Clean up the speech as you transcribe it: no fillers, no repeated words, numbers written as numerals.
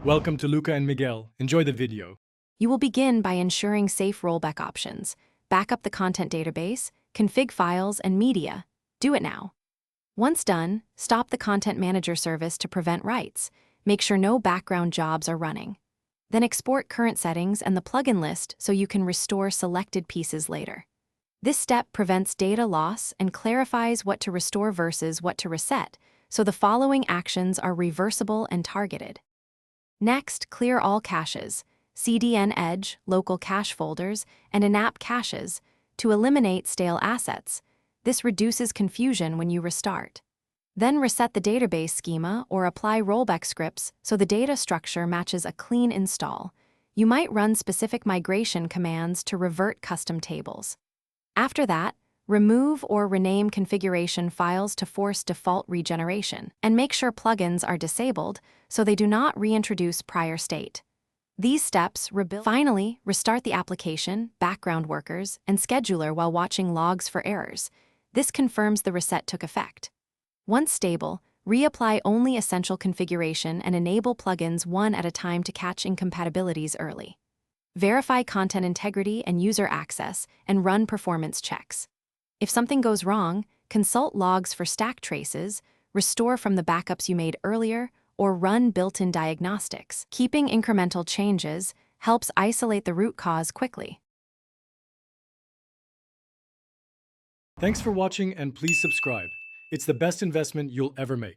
Welcome to Luca and Miguel. Enjoy the video. You will begin by ensuring safe rollback options. Back up the content database, config files, and media. Do it now. Once done, stop the Content Manager service to prevent writes. Make sure no background jobs are running. Then export current settings and the plugin list so you can restore selected pieces later. This step prevents data loss and clarifies what to restore versus what to reset, so the following actions are reversible and targeted. Next, clear all caches, CDN Edge, local cache folders, and in-app caches to eliminate stale assets. This reduces confusion when you restart. Then reset the database schema or apply rollback scripts so the data structure matches a clean install. You might run specific migration commands to revert custom tables. After that, remove or rename configuration files to force default regeneration, and make sure plugins are disabled so they do not reintroduce prior state. These steps rebuild. Finally, restart the application, background workers, and scheduler while watching logs for errors. This confirms the reset took effect. Once stable, reapply only essential configuration and enable plugins one at a time to catch incompatibilities early. Verify content integrity and user access, and run performance checks. If something goes wrong, consult logs for stack traces, restore from the backups you made earlier, or run built-in diagnostics. Keeping incremental changes helps isolate the root cause quickly. Thanks for watching and please subscribe. It's the best investment you'll ever make.